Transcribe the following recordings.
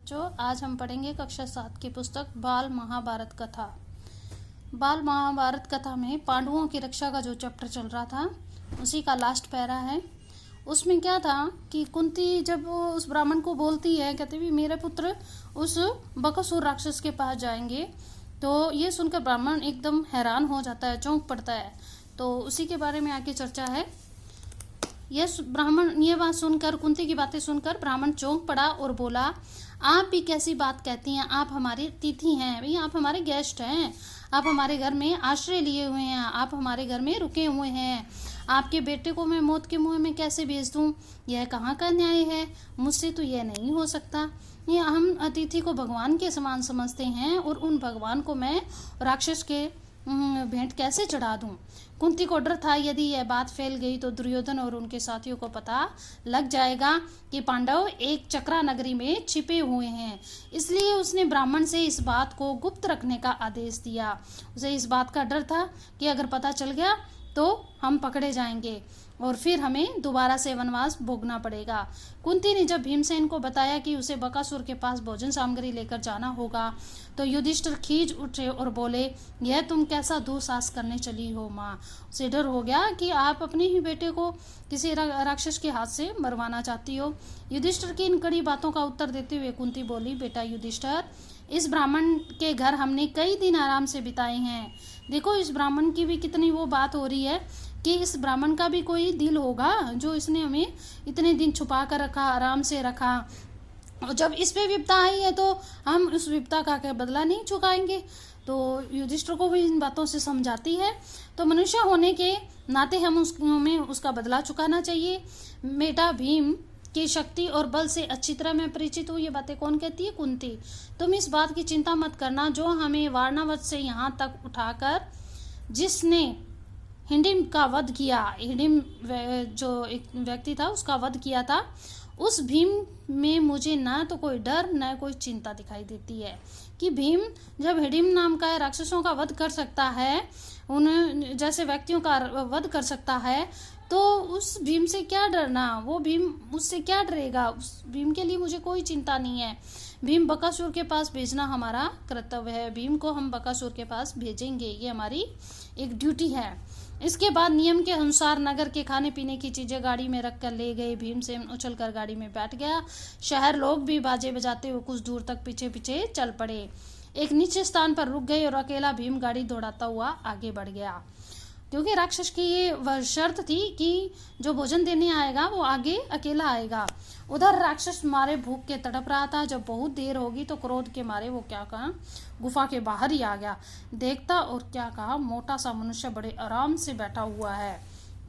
जो आज हम पढ़ेंगे कक्षा 7 की पुस्तक बाल महाभारत कथा। बाल महाभारत कथा में पांडवों की रक्षा का जो चैप्टर चल रहा था उसी का लास्ट पैरा है। उसमें क्या था कि कुंती जब वो उस ब्राह्मण को बोलती है, कहते भी मेरे पुत्र उस बकासुर राक्षस के पास जाएंगे, तो ये सुनकर ब्राह्मण एकदम हैरान हो जाता है, चौंक पड़ता है। तो उसी के बारे में आगे चर्चा है। ये बात सुनकर, कुंती की बातें सुनकर ब्राह्मण चौंक पड़ा और बोला, आप भी कैसी बात कहती हैं? आप हमारे अतिथि हैं, भाई आप हमारे गेस्ट हैं, आप हमारे घर में आश्रय लिए हुए हैं, आप हमारे घर में रुके हुए हैं। आपके बेटे को मैं मौत के मुंह में कैसे भेज दूं? यह कहाँ का न्याय है? मुझसे तो यह नहीं हो सकता। ये हम अतिथि को भगवान के समान समझते हैं और उन भगवान को मैं राक्षस के भेंट कैसे चढ़ा दूं? कुंती को डर था यदि यह बात फैल गई तो दुर्योधन और उनके साथियों को पता लग जाएगा कि पांडव एक चक्रा नगरी में छिपे हुए हैं। इसलिए उसने ब्राह्मण से इस बात को गुप्त रखने का आदेश दिया। उसे इस बात का डर था कि अगर पता चल गया तो हम पकड़े जाएंगे और फिर हमें दोबारा से वनवास भोगना पड़ेगा। कुंती ने जब भीमसेन को बताया कि उसे बकासुर के पास भोजन सामग्री लेकर जाना होगा तो युधिष्ठिर खींच उठे और बोले, यह तुम कैसा दुस्साहस करने चली हो माँ? उसे डर हो गया कि आप अपने ही बेटे को किसी राक्षस के हाथ से मरवाना चाहती हो। युधिष्ठिर की इन कड़ी बातों का उत्तर देते हुए कुंती बोली, बेटा युधिष्ठिर, इस ब्राह्मण के घर हमने कई दिन आराम से बिताए हैं। देखो इस ब्राह्मण की भी कितनी वो बात हो रही है कि इस ब्राह्मण का भी कोई दिल होगा जो इसने हमें इतने दिन छुपा कर रखा, आराम से रखा, और जब इस पे विपदा आई है तो हम उस विपदा का क्या बदला नहीं चुकाएंगे। तो युधिष्ठिर को भी इन बातों से समझाती है। तो मनुष्य होने के नाते हमें उसका बदला चुकाना चाहिए। बेटा भीम की शक्ति और बल से अच्छी तरह मैं परिचित हूँ। ये बातें कौन कहती है? कुंती। तुम इस बात की चिंता मत करना, जो हमें वारणावत से यहाँ तक उठाकर जिसने हिडिंब का वध किया, हिडिंब जो एक व्यक्ति था उसका वध किया था, उस भीम में मुझे ना तो कोई डर न कोई चिंता दिखाई देती है कि भीम जब हिडिंब नाम का राक्षसों का वध कर सकता है, उन जैसे व्यक्तियों का वध कर सकता है, तो उस भीम से क्या डरना? वो भीम उससे क्या डरेगा? उस भीम के लिए मुझे कोई चिंता नहीं है। भीम बकासुर के पास भेजना हमारा कर्तव्य है। भीम को हम बकासुर के पास भेजेंगे, ये हमारी एक ड्यूटी है। इसके बाद नियम के अनुसार नगर के खाने पीने की चीजें गाड़ी में रख कर ले गए। भीमसेन उछलकर गाड़ी में बैठ गया। शहर लोग भी बाजे बजाते हुए कुछ दूर तक पीछे पीछे चल पड़े। एक निश्चित स्थान पर रुक गए और अकेला भीम गाड़ी दौड़ाता हुआ आगे बढ़ गया, क्योंकि राक्षस की ये वह शर्त थी कि जो भोजन देने आएगा वो आगे अकेला आएगा। उधर राक्षस मारे भूख के तड़प रहा था। जब बहुत देर होगी तो क्रोध के मारे वो क्या कहा, गुफा के बाहर ही आ गया। देखता और क्या कहा, मोटा सा मनुष्य बड़े आराम से बैठा हुआ है।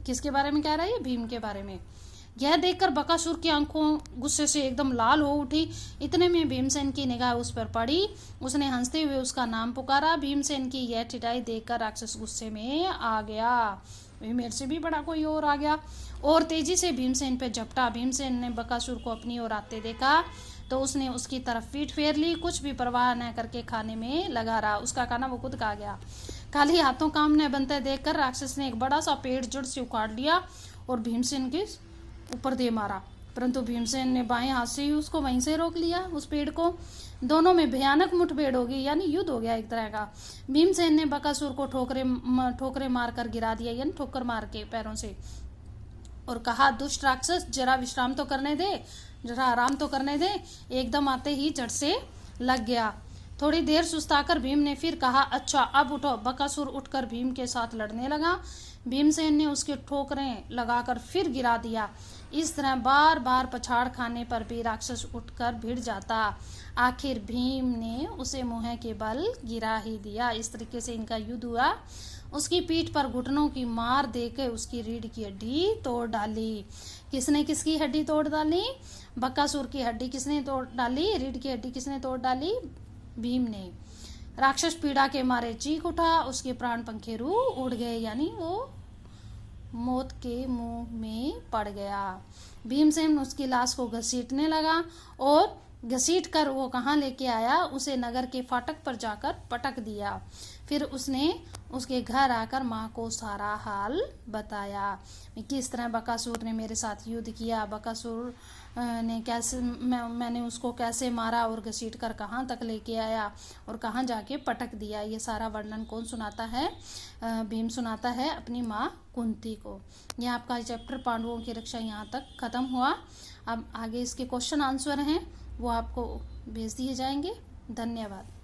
किसके बारे में कह रहा है ये? भीम के बारे में। यह देखकर बकासुर की आंखों गुस्से से एकदम लाल हो उठी। इतने में भीमसेन की निगाह उस पर पड़ी। उसने हंसते हुए उसका नाम पुकारा। भीमसेन की यह ठिठाई देखकर राक्षस गुस्से में आ गया, मेरे से भी बड़ा कोई और आ गया, और तेजी से भीमसेन पे झपटा। भीमसेन ने बकासुर को अपनी ओर आते देखा तो उसने उसकी तरफ पीठ फेर ली। कुछ भी परवाह न करके खाने में लगा रहा। उसका खाना वो खुद खा गया। खाली हाथों काम न बनते देखकर राक्षस ने एक बड़ा सा पेड़ जड़ से उखाड़ लिया और भीमसेन के ऊपर दे मारा, परंतु भीमसेन ने बाएं हाथ से ही उसको वहीं से रोक लिया, उस पेड़ को। दोनों में भयानक मुठभेड़ हो गई, यानी युद्ध हो गया एक तरह का। भीमसेन ने बकासुर को ठोकरे मार कर गिरा दिया, यानी ठोकर मार के पैरों से, और कहा, दुष्ट राक्षस, जरा विश्राम तो करने दे, जरा आराम तो करने दे। एकदम आते ही जड़ से लग गया। थोड़ी देर सुस्ताकर भीम ने फिर कहा, अच्छा अब उठो। बकासुर उठकर भीम के साथ लड़ने लगा। भीमसेन ने उसके ठोकरें लगाकर फिर गिरा दिया। इस तरह बार बार पछाड़ खाने पर भी राक्षस उठकर भिड़ जाता। आखिर भीम ने उसे मुंह के बल गिरा ही दिया। इस तरीके से इनका युद्ध हुआ। उसकी पीठ पर घुटनों की मार देकर उसकी रीढ़ की हड्डी तोड़ डाली। किसने किसकी हड्डी तोड़ डाली? बकासुर की हड्डी किसने तोड़ डाली? रीढ़ की हड्डी किसने तोड़ डाली? भीम ने। राक्षस पीड़ा के मारे चीख उठा। उसके प्राण पंखेरु उड़ गए, यानी वो मौत के मुंह में पड़ गया। भीमसेन उसकी लाश को घसीटने लगा और घसीट कर वो कहाँ लेके आया, उसे नगर के फाटक पर जाकर पटक दिया। फिर उसने उसके घर आकर माँ को सारा हाल बताया, किस तरह बकासुर ने मेरे साथ युद्ध किया। बकासुर ने कैसे मैंने उसको कैसे मारा और घसीट कर कहाँ तक लेके आया और कहाँ जाके पटक दिया, ये सारा वर्णन कौन सुनाता है? भीम सुनाता है अपनी माँ कुंती को। यह आपका चैप्टर पांडवों की रक्षा यहाँ तक खत्म हुआ। अब आगे इसके क्वेश्चन आंसर हैं वो आपको भेज दिए जाएंगे। धन्यवाद।